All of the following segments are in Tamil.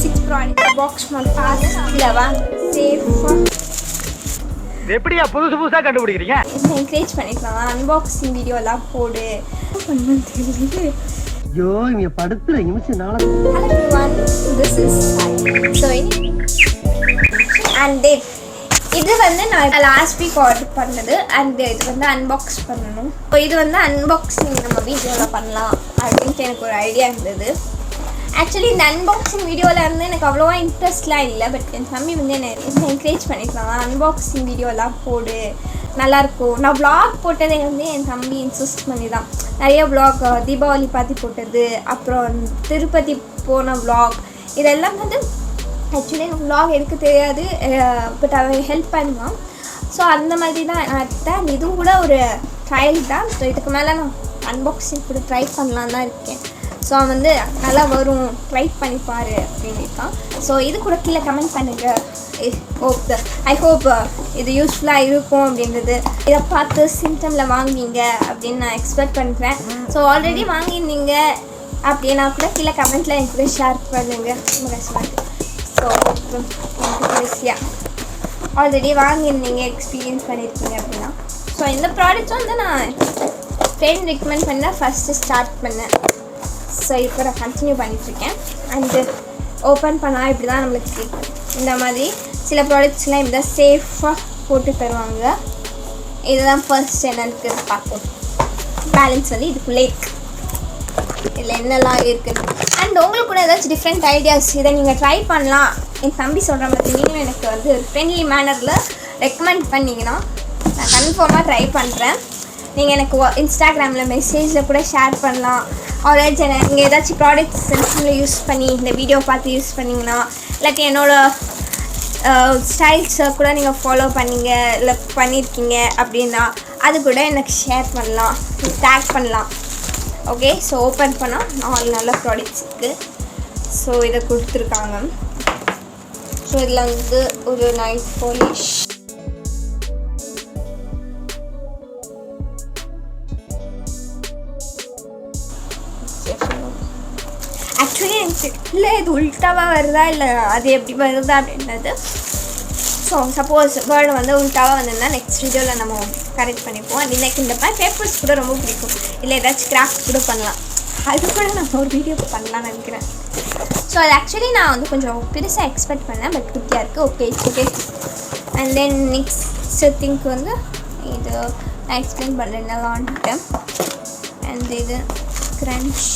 6 ப்ராடக்ட் பாக்ஸ் மட்டும் ஃபாஸ்ட்ல வாங்க சேஃபா எப்படியா புதுசா கண்டுபிடிக்கிறீங்க என்கரேஜ் பண்ணிக்கலாம் அன்பாக்சிங் வீடியோ எல்லாம் போடு பண்ண தெரியுது ஐயோ இங்க படுத்துற நிமிஷம் நாள Hello everyone, this is Sai. So and then இது வந்து நான் லாஸ்ட் வீக் ஆர்டர் பண்ணது அண்ட் இது வந்து அன்பாக்ஸ் பண்ணணும். ஸோ இது வந்து அன்பாக்சிங் நம்ம வீடியோவில் பண்ணலாம் அப்படின்ட்டு எனக்கு ஒரு ஐடியா இருந்தது. ஆக்சுவலி இந்த அன்பாக்சிங் வீடியோவில் வந்து எனக்கு அவ்வளோவா இன்ட்ரெஸ்ட்லாம் இல்லை. பட் என் தம்பி வந்து என்னை என்கரேஜ் பண்ணிக்கலாம் அன்பாக்சிங் வீடியோலாம் போடு நல்லாயிருக்கும். நான் வ்ளாக் போட்டதே வந்து என் தம்பி இன்சிஸ்ட் பண்ணி தான். நிறைய வ்ளாக் தீபாவளி பார்த்து போட்டது, அப்புறம் திருப்பதி போன வ்ளாக், இதெல்லாம் வந்து ஆக்சுவலி எனக்கு வ்ளாக் எடுக்க தெரியாது. பட் அவன் ஹெல்ப் பண்ணுவான். ஸோ அந்த மாதிரி தான் நான் எடுத்தேன். இதுவும் கூட ஒரு ட்ரையல் தான். ஸோ இதுக்கு மேலே நான் அன்பாக்சிங் கூட ட்ரை பண்ணலாம் தான் இருக்கேன். ஸோ அவன் வந்து நல்லா வரும் ட்ரை பண்ணிப்பார் அப்படின்னு இருக்கான். ஸோ இது கூட கீழே கமெண்ட் பண்ணுங்கள். ஐ ஹோப் இது யூஸ்ஃபுல்லாக இருக்கும் அப்படின்றது. இதை பார்த்து சிம்டமில் வாங்குவீங்க அப்படின்னு நான் எக்ஸ்பெக்ட் பண்ணுறேன். ஸோ ஆல்ரெடி வாங்கியிருந்தீங்க அப்படின்னா கூட கீழே கமெண்ட்டில் எனக்கு கூட ஷேர் பண்ணுங்கள். ரொம்ப கஷ்டமாக இருக்குது. ஸோ ஆல்ரெடி வாங்கியிருந்தீங்க எக்ஸ்பீரியன்ஸ் பண்ணியிருக்கீங்க அப்படின்னா. ஸோ இந்த ப்ராடக்ட்ஸ் வந்து நான் ஃப்ரெண்ட் ரெக்கமெண்ட் பண்ண ஃபஸ்ட்டு ஸ்டார்ட் பண்ணேன். ஸோ இப்போ நான் கண்டினியூ பண்ணிகிட்ருக்கேன். அண்டு ஓப்பன் பண்ணால் இப்படி தான் நம்மளுக்கு கேட்கும். இந்த மாதிரி சில ப்ராடக்ட்ஸ்லாம் இப்படி தான் சேஃபாக போட்டு தருவாங்க. இதுதான் ஃபர்ஸ்ட் என்னன்னு பார்ப்போம். பேலன்ஸ் வந்து இதுக்குள்ளே இருக்குது. இதில் என்னெல்லாம் இருக்குது அண்ட் உங்களுக்கு கூட ஏதாச்சும் டிஃப்ரெண்ட் ஐடியாஸ் இதை நீங்கள் ட்ரை பண்ணலாம். என் தம்பி சொல்கிற மாதிரி நீங்களும் எனக்கு வந்து ஒரு ஃப்ரெண்ட்லி மேனரில் ரெக்கமெண்ட் பண்ணிங்கன்னா நான் கன்ஃபார்மாக ட்ரை பண்ணுறேன். நீங்கள் எனக்கு இன்ஸ்டாகிராமில் மெசேஜில் கூட ஷேர் பண்ணலாம். ஆல்ரெடி நீங்கள் ஏதாச்சும் ப்ராடக்ட்ஸ் சென்ஸில் யூஸ் பண்ணி இந்த வீடியோ பார்த்து யூஸ் பண்ணிங்கன்னா, இல்லாட்டி என்னோடய ஸ்டைல்ஸை கூட நீங்கள் ஃபாலோ பண்ணிங்க இல்லை பண்ணியிருக்கீங்க அப்படின்னா அது கூட எனக்கு ஷேர் பண்ணலாம், டேக் பண்ணலாம். ஓகே, ஸோ ஓப்பன் பண்ணால் 4 நல்ல ப்ராடக்ட்ஸ் இருக்குது. ஸோ இதை கொடுத்துருக்காங்க. ஸோ இதில் வந்து ஒரு நைட் பாலிஷ், ஆக்சுவலி எனக்கு இல்லை இது உல்ட்டாவாக வருதா இல்லை அது எப்படி வருதா அப்படின்றது. ஸோ சப்போஸ் வேர்டு வந்து உல்ட்டாவாக வந்திருந்தா நெக்ஸ்ட் வீடியோவில் நம்ம கரெக்ட் பண்ணிப்போம். அது எனக்கு இந்த மாதிரி பேப்பர்ஸ் கூட ரொம்ப பிடிக்கும். இல்லை ஏதாச்சும் கிராஃப்ட் கூட பண்ணலாம். அது கூட நம்ம ஒரு வீடியோ பண்ணலாம்னு நினைக்கிறேன். ஸோ அது ஆக்சுவலி நான் வந்து கொஞ்சம் பெருசாக எக்ஸ்பெக்ட் பண்ணேன். பட் குட்டியாக இருக்குது. Okay okay. And then next think வந்து இது நான் எக்ஸ்பிளைன் பண்ணுறேன் என்னலான்ட்டு. அண்ட் இது க்ரன்ச்சீஸ்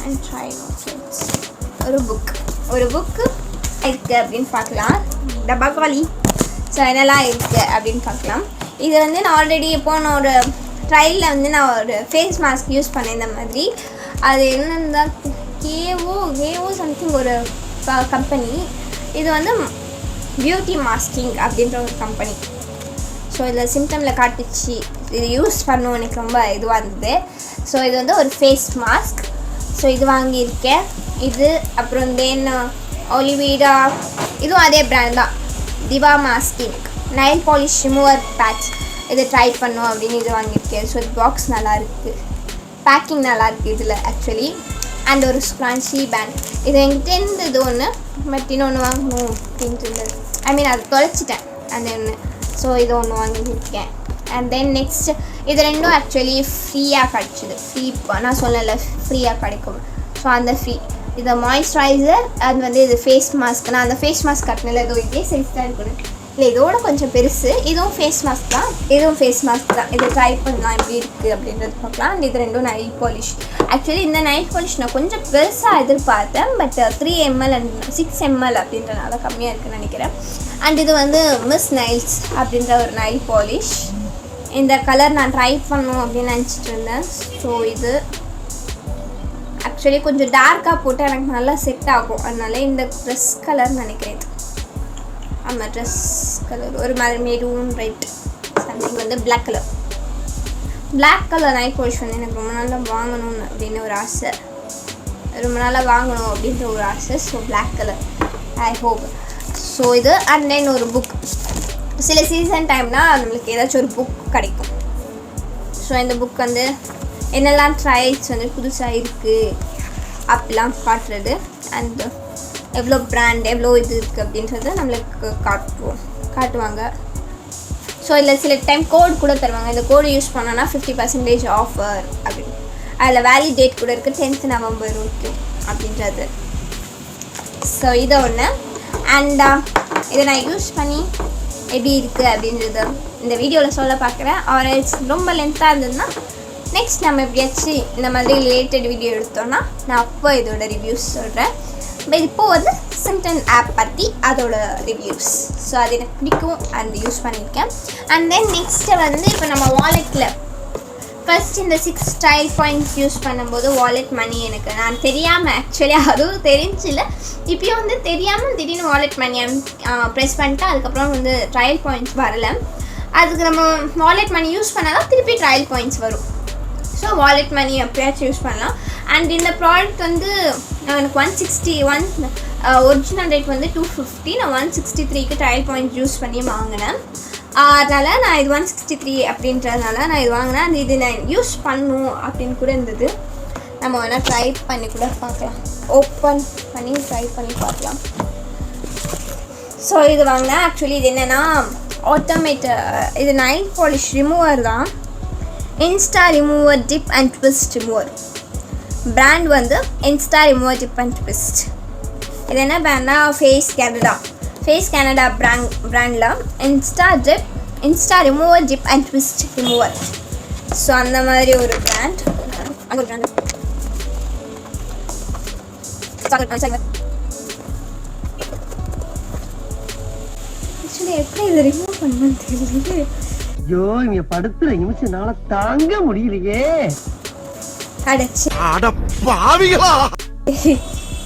அண்ட் ட்ரை ஒரு புக்கு இருக்குது அப்படின்னு பார்க்கலாம். டப்பா காலி. ஸோ என்னெல்லாம் இருக்குது அப்படின்னு பார்க்கலாம். இது வந்து நான் ஆல்ரெடி போன ஒரு ட்ரையலில் வந்து நான் ஒரு ஃபேஸ் மாஸ்க் யூஸ் பண்ணேன் இந்த மாதிரி. அது என்னென்னா கேவோ சம்திங் ஒரு கம்பெனி. இது வந்து பியூட்டி மாஸ்கிங் அப்படின்ற ஒரு கம்பெனி. ஸோ இதில் சிம்டமில் காட்டுச்சு. இது யூஸ் பண்ணணும் எனக்கு ரொம்ப இதுவாக இருந்தது. ஸோ இது வந்து ஒரு ஃபேஸ் மாஸ்க். ஸோ இது வாங்கியிருக்கேன். இது அப்புறம் தென் ஒலிவிடா, இதுவும் அதே பிராண்ட் தான். Diva masking nail polish remover patch, இது ட்ரை பண்ணோம் அப்படின்னு இது வாங்கியிருக்கேன். ஸோ இது பாக்ஸ் நல்லாயிருக்கு, பேக்கிங் நல்லாயிருக்கு இதில் ஆக்சுவலி. அண்ட் ஒரு ஸ்க்ரான்ச்சி பேண்ட். இது என்கிட்ட இருந்தது ஒன்று, பட் இன்னொன்று வாங்கணும் அப்படின்ட்டு இருந்தது. ஐ மீன் அது தொலைச்சிட்டேன் அந்த ஒன்று. ஸோ இது ஒன்று வாங்கியிருக்கேன். அண்ட் தென் நெக்ஸ்ட் இது ரெண்டும் ஆக்சுவலி ஃப்ரீயாக கிடச்சிது. நான் சொல்லலை ஃப்ரீயாக கிடைக்கும். ஸோ அந்த ஃப்ரீ இது மாய்ஸ்சரைசர். அது வந்து இது ஃபேஸ் மாஸ்க். நான் அந்த ஃபேஸ் மாஸ்க் கட்டினில் ஏதோ இதே சைஸ் தான் இருக்கணும். இல்லை இதோட கொஞ்சம் பெருசு. இதுவும் ஃபேஸ் மாஸ்க் தான். இதுவும் ஃபேஸ் மாஸ்க் தான். இதை ட்ரை பண்ணலாம் எப்படி இருக்குது அப்படின்றது பார்க்கலாம். அண்ட் இது ரெண்டும் நைல் பாலிஷ். ஆக்சுவலி இந்த நைல் பாலிஷ் நான் கொஞ்சம் பெருசாக எதிர்பார்த்தேன். பட் 3 ml அண்ட் 6 ml அப்படின்றனால கம்மியாக இருக்குதுன்னு நினைக்கிறேன். அண்ட் இது வந்து மிஸ் நைல்ஸ் அப்படின்ற ஒரு நைல் பாலிஷ். இந்த கலர் நான் ட்ரை பண்ணணும் அப்படின்னு நினச்சிட்டு இருந்தேன். ஸோ இது ஆக்சுவலி கொஞ்சம் டார்க்காக போட்டு எனக்கு நல்லா செட் ஆகும். அதனால இந்த ட்ரெஸ் கலர் நினைக்கிறேன். ஆமாம், ட்ரெஸ் கலர் ஒரு மாதிரி மெரூன் ரெட் சம்திங் வந்து பிளாக் கலர் நைட் பாலிஷ் வந்து எனக்கு ரொம்ப நாளாக வாங்கணும்னு அப்படின்னு ஒரு ஆசை. அப்படின்ற ஒரு ஆசை. So black colour I hope. So இது அண்ட் தென் ஒரு புக். சில சீசன் டைம்னால் நம்மளுக்கு ஏதாச்சும் ஒரு புக் கிடைக்கும். ஸோ இந்த புக் வந்து என்னெல்லாம் ட்ரைல்ஸ் வந்து புதுசாக இருக்குது அப்படிலாம் காட்டுறது. அண்ட் எவ்வளோ பிராண்ட் எவ்வளோ இது இருக்குது அப்படின்றத நம்மளுக்கு காட்டுவாங்க. ஸோ இதில் சில டைம் கோட் கூட தருவாங்க. இந்த கோடு யூஸ் பண்ணோன்னா 50% ஆஃபர் அப்படின்னு. அதில் வேலிட் டேட் கூட இருக்குது, 10th November வரைக்கும் அப்படின்றது. ஸோ இதை ஒன்று. அண்ட் இதை நான் யூஸ் பண்ணி எப்படி இருக்குது அப்படின்றது இந்த வீடியோவில் சொல்ல பார்க்குறேன். ஆர் ரொம்ப லென்த்தாக இருந்ததுன்னா நெக்ஸ்ட் நம்ம எப்படியாச்சும் இந்த மாதிரி ரிலேட்டட் வீடியோ எடுத்தோன்னா நான் அப்போ இதோட ரிவ்யூஸ் சொல்கிறேன். பட் இப்போது வந்து Symttenapp ஆப் பற்றி அதோட ரிவ்யூஸ். ஸோ அது எனக்கு பிடிக்கும், அது யூஸ் பண்ணியிருக்கேன். அண்ட் தென் நெக்ஸ்ட்டு வந்து இப்போ நம்ம வாலெட்டில் ஃபஸ்ட் இந்த 6 ட்ரையல் பாயிண்ட்ஸ் யூஸ் பண்ணும்போது வாலெட் மணி எனக்கு நான் தெரியாமல் ஆக்சுவலி அதுவும் தெரிஞ்சில்ல, இப்போயும் வந்து தெரியாமல் திடீர்னு வாலெட் மணியை ப்ரெஸ் பண்ணிட்டு அதுக்கப்புறம் வந்து ட்ரையல் பாயிண்ட்ஸ் வரலை. அதுக்கு நம்ம வாலெட் மணி யூஸ் பண்ணால் தான் திருப்பி ட்ரையல் பாயிண்ட்ஸ் வரும். ஸோ வாலெட் மணி எப்படியாச்சும் யூஸ் பண்ணலாம். அண்ட் இந்த ப்ராடக்ட் வந்து எனக்கு 161 ஒரிஜினல் ரேட் வந்து 250, நான் 163க்கு ட்ரையல் பாயிண்ட் யூஸ் பண்ணி வாங்கினேன். அதனால் நான் இது 163 அப்படின்றதுனால நான் இது வாங்கினேன். அது இது நான் யூஸ் பண்ணும் அப்படின்னு கூட இருந்தது. நம்ம வேணால் ட்ரை பண்ணி கூட பார்க்கலாம், ஓப்பன் பண்ணி ட்ரை பண்ணி பார்க்கலாம். ஸோ இது வாங்கினேன். ஆக்சுவலி இது என்னென்னா இது நைல் பாலிஷ் ரிமூவர் தான். Insta remover dip and twist remover. Brand வந்து insta remover dip and twist. இது என்ன பிராண்ட்னா ஃபேஸ் கேனடா பிராண்டில் insta remover dip and twist remover. So அந்த மாதிரி ஒரு பிராண்ட். அங்கே ஒரு பிராண்ட் ஆக்சுவலி எப்படி இதை ரிமூவ் பண்ணணும்னு தெரியல. ஐயோ இங்க படுத்துற நிமிஷம்னால தாங்க முடியலையே. அடச்சி அட பாவிகளா,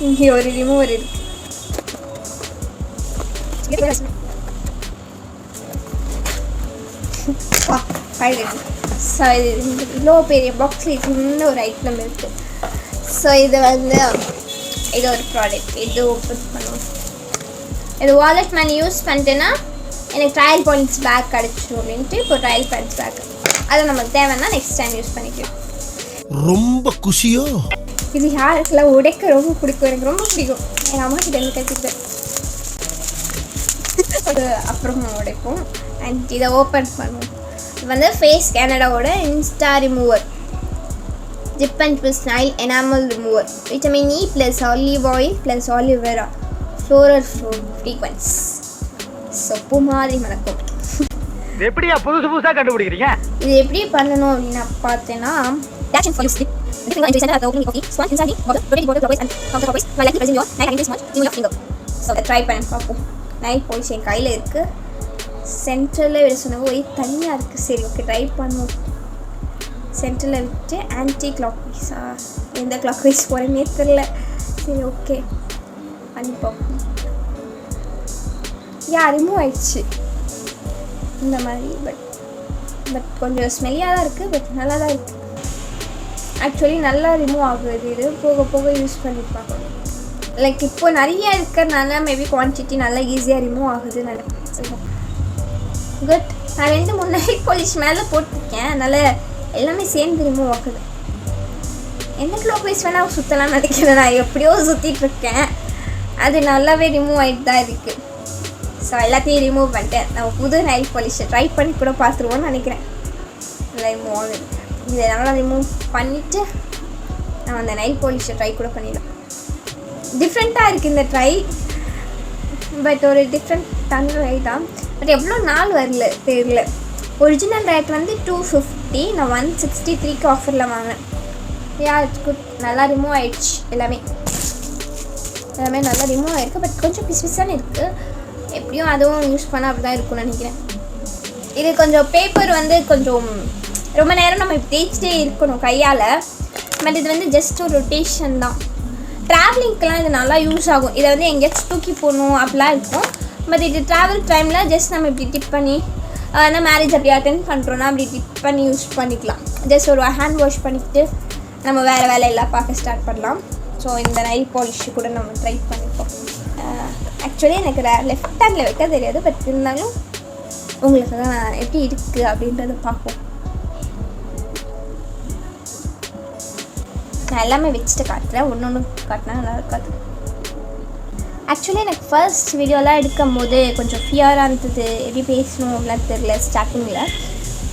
இங்கே ஒரு ரிமூவர் இருக்கு. ஸோ இது இவ்வளோ பெரிய பாக்ஸில் இன்னும் ஒரு ஐட்டம் இருக்குது. ஸோ இது வந்து இது ஒரு ப்ராடக்ட். இது ஓப்பன் பண்ணுவோம். இது வாலெட் மணி யூஸ் பண்ணிட்டேன்னா எனக்கு ட்ரையல் பாயிண்ட்ஸ் பேக் கிடச்சிடும் அப்படின்ட்டு இப்போ ட்ரையல் பாயிண்ட்ஸ் பேக் அதை நமக்கு தேவைன்னா நெக்ஸ்ட் டைம் யூஸ் பண்ணிக்கலாம். ரொம்ப குஷியோ. இது யாருக்கெல்லாம் உடைக்க ரொம்ப பிடிக்கும், எனக்கு ரொம்ப பிடிக்கும். எங்கள் அம்மா கிட்ட இருந்து கற்றுக்கிட்டேன். அப்புறம் உடைப்போம். அண்ட் இதை ஓப்பன் பண்ணுவோம். இது வந்து ஃபேஸ் கேனடாவோட insta remover dip and twist nail enamel remover. Vitamin E plus olive oil plus aloe vera floral fragrance. So பூ மாதிரி மணக்கும். எப்படியா புதுசா கண்டுபிடிக்கிறீங்க? இது எப்படி பண்ணணும் அப்படின்னு நான் பார்த்தேன்னா ட்ரை பண்ணி பார்ப்போம். நைட் பாலிஷ் என் கையில் இருக்குது. சென்டரில் விட சொன்ன ஒரே தனியாக இருக்குது. சரி ஓகே ட்ரை பண்ணுவோம். சென்டரில் விட்டு ஆன்டி கிளாக் வைஸா எந்த கிளாக் வைஸ் போகிறேன்னே தெரில. சரி ஓகே பண்ணி பார்ப்போம். ரிமூவ் ஆயிடுச்சு இந்த மாதிரி. பட் கொஞ்சம் ஸ்மெல்லியாக தான் இருக்குது. பட் நல்லா தான் இருக்குது. ஆக்சுவலி நல்லா ரிமூவ் ஆகுது. இது போக போக யூஸ் பண்ணி பார்க்கணும். லைக் இப்போ நிறைய இருக்கிறதுனால மேபி குவான்டிட்டி நல்லா ஈஸியாக ரிமூவ் ஆகுது. நல்லா குட். நான் 2-3 நைட் பாலிஷ் மேலே போட்டிருக்கேன். அதனால் எல்லாமே சேர்ந்து ரிமூவ் ஆகுது. எந்த கிளாக் வைஸ் வேணால் சுற்றலாம்னு நினைக்கிறேன். நான் எப்படியோ சுற்றிட்டுருக்கேன். அது நல்லாவே ரிமூவ் ஆகிட்டு தான் இருக்குது. ஸோ எல்லாத்தையும் ரிமூவ் பண்ணிட்டேன். நம்ம புது நைல் பாலிஷை ட்ரை பண்ணி கூட பார்த்துருவோன்னு நினைக்கிறேன். நல்லா ரிமூவ் ஆகுது. இதை நல்லா ரிமூவ் பண்ணிவிட்டு நம்ம அந்த நைல் பாலிஷை ட்ரை கூட பண்ணிடலாம். டிஃப்ரெண்ட்டாக இருக்குது இந்த ட்ரை. பட் ஒரு டிஃப்ரெண்ட்டான ட்ரை தான். பட் எவ்வளோ நாள் வரல தெரியல. ஒரிஜினல் ரேட் வந்து 250, நான் 163க்கு ஆஃபரில் வாங்கினேன். It's good. நல்லா ரிமூவ் ஆகிடுச்சு. எல்லாமே நல்லா ரிமூவ் ஆகிருக்கு. பட் கொஞ்சம் பிஸ்பிஸான இருக்குது. எப்படியும் அதுவும் யூஸ் பண்ணால் அப்படி தான் இருக்கும்னு நினைக்கிறேன். இது கொஞ்சம் பேப்பர் வந்து கொஞ்சம் ரொம்ப நேரம் நம்ம தேய்ச்சிட்டே இருக்கணும் கையால். பட் இது வந்து ஜஸ்ட் ஒரு ரொட்டேஷன் தான். ட்ராவலிங்க்கெலாம் இது நல்லா யூஸ் ஆகும். இதை வந்து எங்கேயாச்சும் தூக்கி போகணும் அப்படிலாம் இருக்கும். பட் இது ட்ராவல் டைமில் ஜஸ்ட் நம்ம இப்படி டிப் பண்ணி ஆனால் மேரேஜ் அப்படி அட்டென்ட் பண்ணுறோன்னா அப்படி டிப் பண்ணி யூஸ் பண்ணிக்கலாம். ஜஸ்ட் ஒரு ஹேண்ட் வாஷ் பண்ணிக்கிட்டு நம்ம வேறு வேலையெல்லாம் பார்க்க ஸ்டார்ட் பண்ணலாம். ஸோ இந்த நைல் பாலிஷ் கூட நம்ம ட்ரை பண்ணிப்போம். ஆக்சுவலி எனக்கு லெஃப்ட் ஹேண்டில் வைக்க தெரியாது. பட் இருந்தாலும் உங்களுக்கு தான் நான் எப்படி இருக்குது அப்படின்றத பார்ப்போம். நான் எல்லாமே வச்சுட்டு காட்டுறேன், ஒன்று ஒன்று காட்டினா நல்லா இருக்காது. ஆக்சுவலி எனக்கு ஃபர்ஸ்ட் வீடியோலாம் எடுக்கும் போது கொஞ்சம் ஃபியராக இருந்தது, எப்படி பேசணும் அப்படிலாம் தெரியல ஸ்டார்டிங்கில்.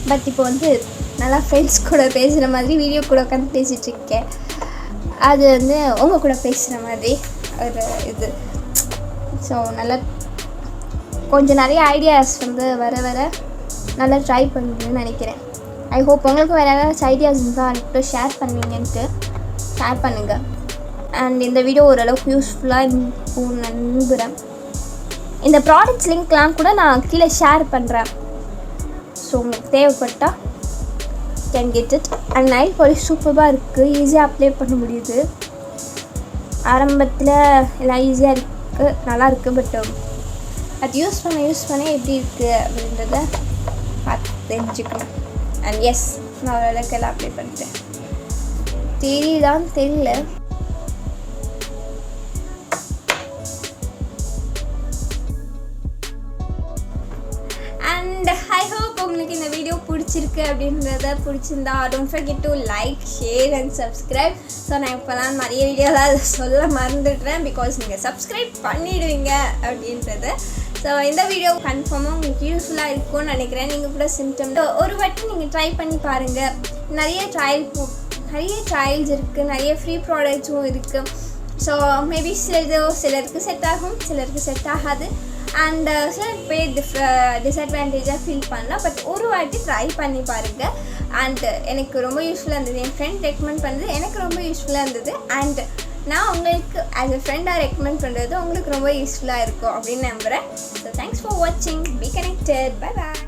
பட் இப்போ வந்து நல்லா ஃப்ரெண்ட்ஸ் கூட பேசுகிற மாதிரி வீடியோ கூட உட்காந்து பேசிகிட்ருக்கேன். அது வந்து உங்கள் கூட பேசுகிற மாதிரி ஒரு இது. ஸோ நல்லா கொஞ்சம் நிறைய ஐடியாஸ் வந்து வர வர நல்லா ட்ரை பண்ணுறேன்னு நினைக்கிறேன். ஐ ஹோப் உங்களுக்கு வேறு ஏதாச்சும் ஐடியாஸ் இருந்தால் என்கிட்ட ஷேர் பண்ணுவீங்கன்ட்டு ஷேர் பண்ணுங்கள். அண்ட் இந்த வீடியோ ஓரளவுக்கு யூஸ்ஃபுல்லாக இருக்கும்னு நம்புகிறேன். இந்த ப்ராடக்ட்ஸ் லிங்க்லாம் கூட நான் கீழே ஷேர் பண்ணுறேன். ஸோ உங்களுக்கு தேவைப்பட்டால் can get it. And Nile polish சூப்பராக இருக்குது, ஈஸியாக அப்ளை பண்ண முடியுது. ஆரம்பத்தில் எல்லாம் ஈஸியாக இருக்குது, நல்லா இருக்குது. பட் அது யூஸ் பண்ண எப்படி இருக்குது அப்படின்றத பார்த்து தெரிஞ்சுக்கணும். அண்ட் எஸ், நான் ஓரளவுக்கு எல்லாம் அப்ளை பண்ணிட்டேன். தெரியல. அண்ட் ஐ ஹோப் உங்களுக்கு இந்த வீடியோ பிடிச்சிருக்கு அப்படின்றத. பிடிச்சிருந்தா don't forget to like, share and subscribe. So நான் இப்போலாம் நிறைய வீடியோலாம் சொல்ல மறந்துடுறேன், பிகாஸ் நீங்கள் சப்ஸ்கிரைப் பண்ணிடுவீங்க அப்படின்றது. ஸோ இந்த வீடியோ கன்ஃபார்மாக உங்களுக்கு யூஸ்ஃபுல்லாக இருக்கும்னு நினைக்கிறேன். நீங்கள் கூட சிம்டம் ஒரு வாட்டி நீங்கள் ட்ரை பண்ணி பாருங்கள். நிறைய ட்ரையல்ஸ் இருக்குது, நிறைய ஃப்ரீ ப்ராடக்ட்ஸும் இருக்குது. ஸோ மேபி சிலருக்கு செட் ஆகும், சிலருக்கு செட் ஆகாது. அண்ட் சில பேர் டிஸ்அட்வான்டேஜாக ஃபீல் பண்ணலாம். பட் ஒரு வாட்டி ட்ரை பண்ணி பாருங்கள். அண்ட் எனக்கு ரொம்ப யூஸ்ஃபுல்லாக இருந்தது. என் ஃப்ரெண்ட் ரெக்கமெண்ட் பண்ணது எனக்கு ரொம்ப யூஸ்ஃபுல்லாக இருந்தது. அண்ட் நான் உங்களுக்கு ஆஸ் எ ஃப்ரெண்டாக ரெக்கமெண்ட் பண்ணுறது உங்களுக்கு ரொம்ப யூஸ்ஃபுல்லாக இருக்கும் அப்படின்னு நம்புகிறேன். ஸோ தேங்க்ஸ் ஃபார் வாட்சிங். Be connected. Bye bye.